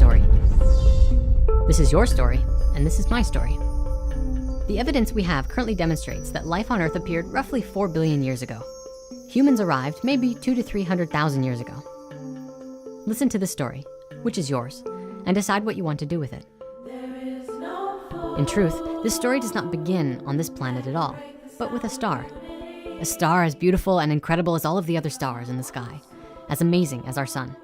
story. This is your story, and this is my story. The evidence we have currently demonstrates that life on Earth appeared roughly 4 billion years ago. Humans arrived maybe 200 to 300,000 years ago. Listen to this story, which is yours, and decide what you want to do with it. In truth, this story does not begin on this planet at all, but with a star. A star as beautiful and incredible as all of the other stars in the sky, as amazing as our sun.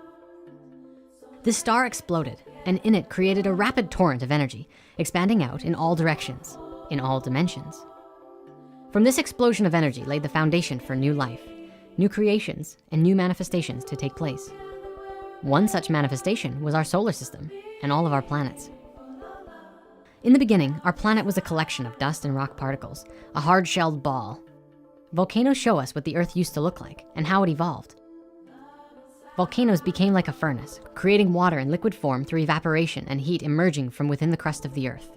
This star exploded, and in it created a rapid torrent of energy, expanding out in all directions, in all dimensions. From this explosion of energy laid the foundation for new life, new creations, and new manifestations to take place. One such manifestation was our solar system and all of our planets. In the beginning, our planet was a collection of dust and rock particles, a hard-shelled ball. Volcanoes show us what the Earth used to look like and how it evolved. Volcanoes became like a furnace, creating water in liquid form through evaporation and heat emerging from within the crust of the Earth.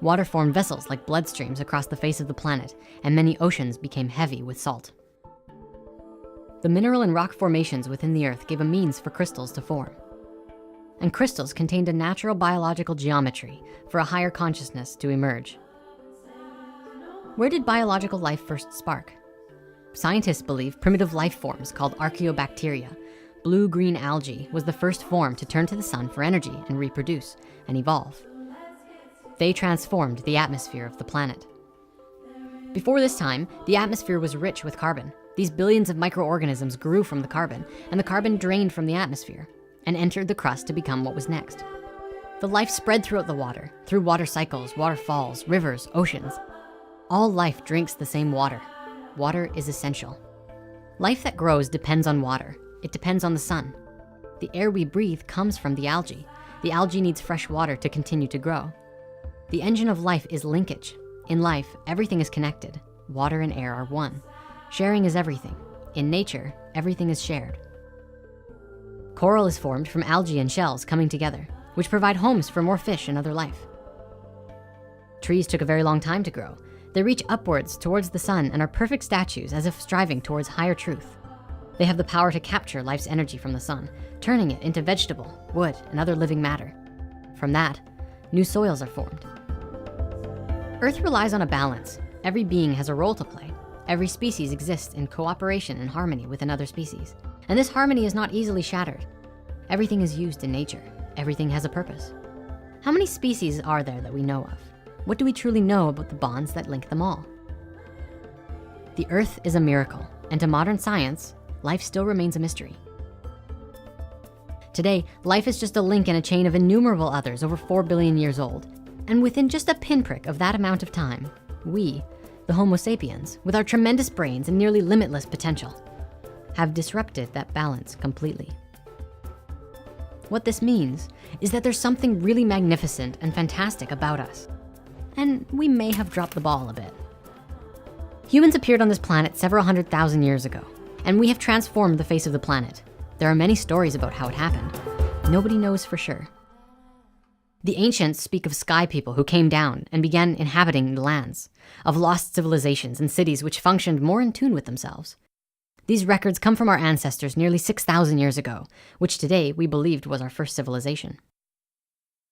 Water formed vessels like bloodstreams across the face of the planet, and many oceans became heavy with salt. The mineral and rock formations within the Earth gave a means for crystals to form. And crystals contained a natural biological geometry for a higher consciousness to emerge. Where did biological life first spark? Scientists believe primitive life forms called archaeobacteria, blue-green algae, was the first form to turn to the sun for energy and reproduce and evolve. They transformed the atmosphere of the planet. Before this time, the atmosphere was rich with carbon. These billions of microorganisms grew from the carbon, and the carbon drained from the atmosphere and entered the crust to become what was next. The life spread throughout the water, through water cycles, waterfalls, rivers, oceans. All life drinks the same water. Water is essential. Life that grows depends on water. It depends on the sun. The air we breathe comes from the algae. The algae needs fresh water to continue to grow. The engine of life is linkage. In life, everything is connected. Water and air are one. Sharing is everything. In nature, everything is shared. Coral is formed from algae and shells coming together, which provide homes for more fish and other life. Trees took a very long time to grow. They reach upwards towards the sun and are perfect statues, as if striving towards higher truth. They have the power to capture life's energy from the sun, turning it into vegetable, wood, and other living matter. From that, new soils are formed. Earth relies on a balance. Every being has a role to play. Every species exists in cooperation and harmony with another species. And this harmony is not easily shattered. Everything is used in nature. Everything has a purpose. How many species are there that we know of? What do we truly know about the bonds that link them all? The Earth is a miracle, and to modern science, life still remains a mystery. Today, life is just a link in a chain of innumerable others over 4 billion years old. And within just a pinprick of that amount of time, we, the Homo sapiens, with our tremendous brains and nearly limitless potential, have disrupted that balance completely. What this means is that there's something really magnificent and fantastic about us. And we may have dropped the ball a bit. Humans appeared on this planet several 100,000 years ago, and we have transformed the face of the planet. There are many stories about how it happened. Nobody knows for sure. The ancients speak of sky people who came down and began inhabiting the lands, of lost civilizations and cities which functioned more in tune with themselves. These records come from our ancestors nearly 6,000 years ago, which today we believed was our first civilization.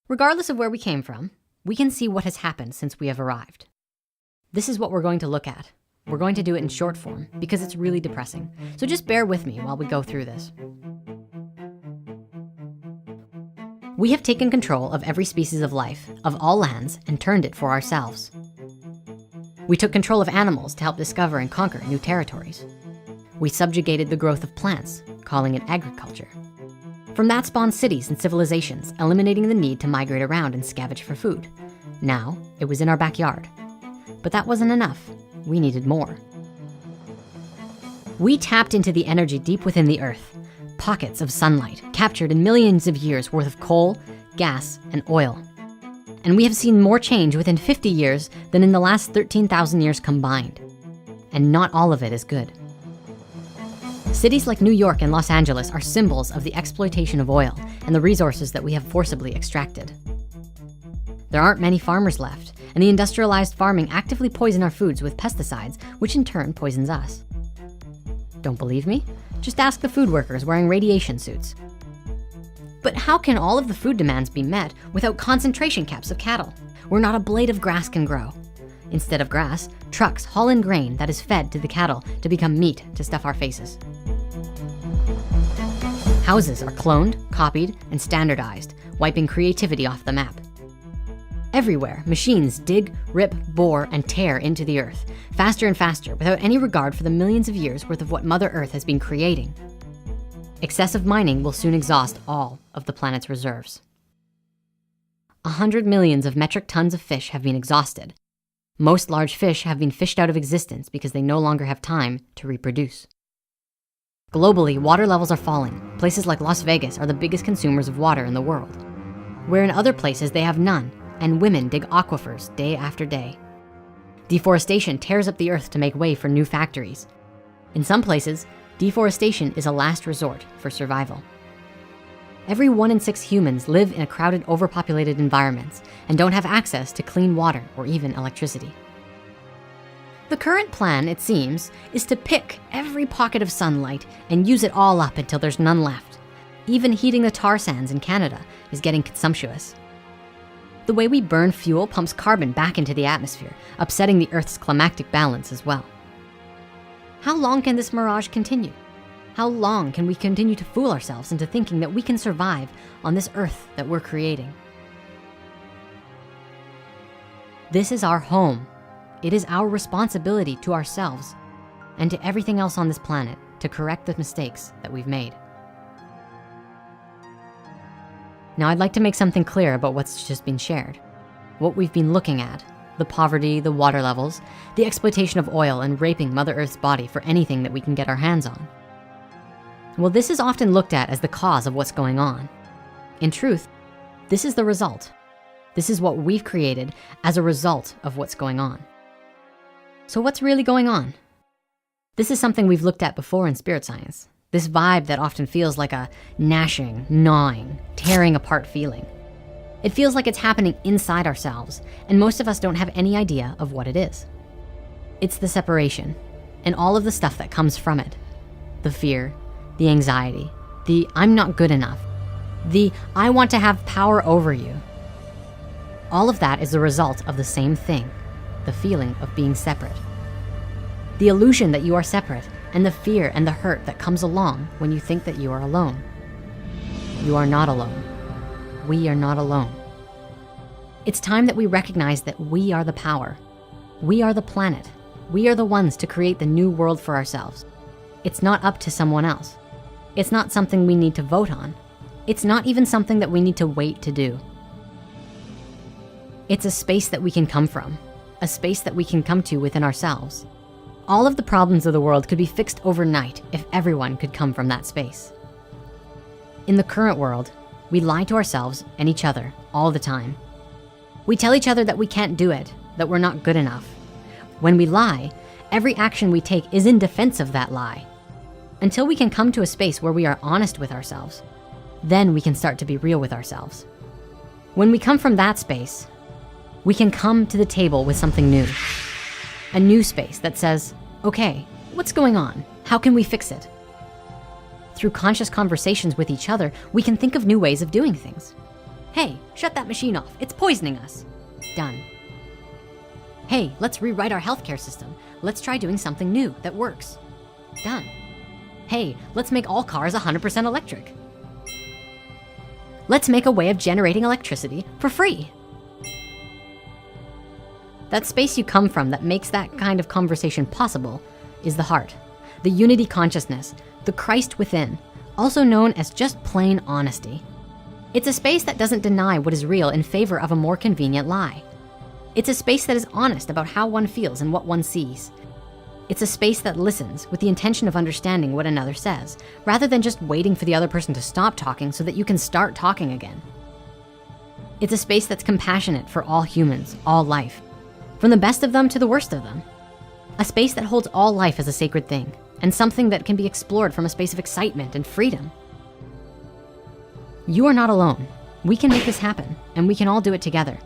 Regardless of where we came from, we can see what has happened since we have arrived. This is what we're going to look at. We're going to do it in short form because it's really depressing. So just bear with me while we go through this. We have taken control of every species of life, of all lands, and turned it for ourselves. We took control of animals to help discover and conquer new territories. We subjugated the growth of plants, calling it agriculture. From that spawned cities and civilizations, eliminating the need to migrate around and scavenge for food. Now, it was in our backyard. But that wasn't enough. We needed more. We tapped into the energy deep within the earth, pockets of sunlight captured in millions of years worth of coal, gas, and oil. And we have seen more change within 50 years than in the last 13,000 years combined. And not all of it is good. Cities like New York and Los Angeles are symbols of the exploitation of oil and the resources that we have forcibly extracted. There aren't many farmers left, and the industrialized farming actively poison our foods with pesticides, which in turn poisons us. Don't believe me? Just ask the food workers wearing radiation suits. But how can all of the food demands be met without concentration camps of cattle, where not a blade of grass can grow? Instead of grass, trucks haul in grain that is fed to the cattle to become meat to stuff our faces. Houses are cloned, copied, and standardized, wiping creativity off the map. Everywhere, machines dig, rip, bore, and tear into the earth, faster and faster, without any regard for the millions of years worth of what Mother Earth has been creating. Excessive mining will soon exhaust all of the planet's reserves. 100 millions of metric tons of fish have been exhausted. Most large fish have been fished out of existence because they no longer have time to reproduce. Globally, water levels are falling. Places like Las Vegas are the biggest consumers of water in the world, where in other places they have none, and women dig aquifers day after day. Deforestation tears up the earth to make way for new factories. In some places, deforestation is a last resort for survival. Every 1 in 6 humans live in a crowded, overpopulated environments and don't have access to clean water or even electricity. The current plan, it seems, is to pick every pocket of sunlight and use it all up until there's none left. Even heating the tar sands in Canada is getting consumptuous. The way we burn fuel pumps carbon back into the atmosphere, upsetting the Earth's climatic balance as well. How long can this mirage continue? How long can we continue to fool ourselves into thinking that we can survive on this Earth that we're creating? This is our home. It is our responsibility to ourselves and to everything else on this planet to correct the mistakes that we've made. Now, I'd like to make something clear about what's just been shared. What we've been looking at, the poverty, the water levels, the exploitation of oil, and raping Mother Earth's body for anything that we can get our hands on. Well, this is often looked at as the cause of what's going on. In truth, this is the result. This is what we've created as a result of what's going on. So what's really going on? This is something we've looked at before in spirit science. This vibe that often feels like a gnashing, gnawing, tearing apart feeling. It feels like it's happening inside ourselves, and most of us don't have any idea of what it is. It's the separation and all of the stuff that comes from it. The fear, the anxiety, the I'm not good enough, the I want to have power over you. All of that is the result of the same thing, the feeling of being separate. The illusion that you are separate, and the fear and the hurt that comes along when you think that you are alone. You are not alone. We are not alone. It's time that we recognize that we are the power. We are the planet. We are the ones to create the new world for ourselves. It's not up to someone else. It's not something we need to vote on. It's not even something that we need to wait to do. It's a space that we can come from, a space that we can come to within ourselves. All of the problems of the world could be fixed overnight if everyone could come from that space. In the current world, we lie to ourselves and each other all the time. We tell each other that we can't do it, that we're not good enough. When we lie, every action we take is in defense of that lie. Until we can come to a space where we are honest with ourselves, then we can start to be real with ourselves. When we come from that space, we can come to the table with something new. A new space that says, okay, what's going on? How can we fix it? Through conscious conversations with each other, we can think of new ways of doing things. Hey, shut that machine off. It's poisoning us. Done. Hey, let's rewrite our healthcare system. Let's try doing something new that works. Done. Hey, let's make all cars 100% electric. Let's make a way of generating electricity for free. That space you come from that makes that kind of conversation possible is the heart, the unity consciousness, the Christ within, also known as just plain honesty. It's a space that doesn't deny what is real in favor of a more convenient lie. It's a space that is honest about how one feels and what one sees. It's a space that listens with the intention of understanding what another says, rather than just waiting for the other person to stop talking so that you can start talking again. It's a space that's compassionate for all humans, all life, from the best of them to the worst of them. A space that holds all life as a sacred thing and something that can be explored from a space of excitement and freedom. You are not alone. We can make this happen, and we can all do it together.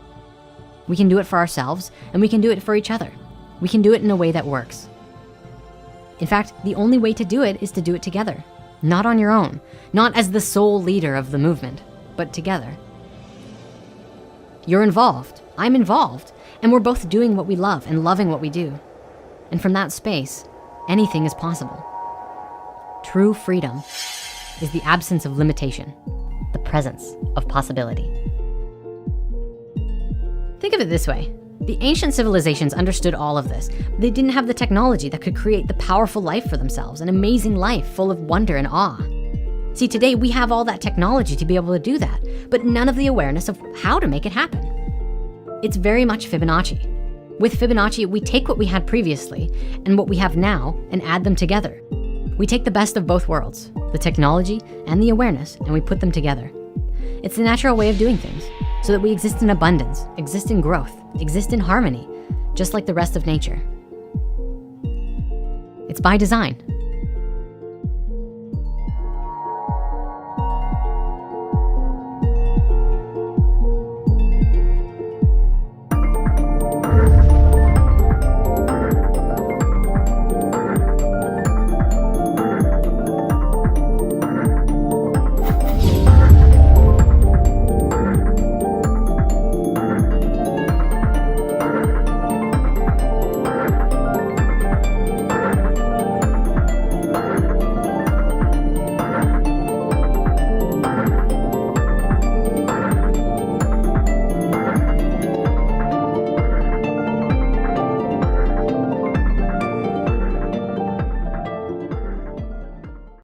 We can do it for ourselves, and we can do it for each other. We can do it in a way that works. In fact, the only way to do it is to do it together, not on your own, not as the sole leader of the movement, but together. You're involved, I'm involved, and we're both doing what we love and loving what we do. And from that space, anything is possible. True freedom is the absence of limitation, the presence of possibility. Think of it this way. The ancient civilizations understood all of this. They didn't have the technology that could create the powerful life for themselves, an amazing life full of wonder and awe. See, today we have all that technology to be able to do that, but none of the awareness of how to make it happen. It's very much Fibonacci. With Fibonacci, we take what we had previously and what we have now and add them together. We take the best of both worlds, the technology and the awareness, and we put them together. It's the natural way of doing things, so that we exist in abundance, exist in growth, exist in harmony, just like the rest of nature. It's by design.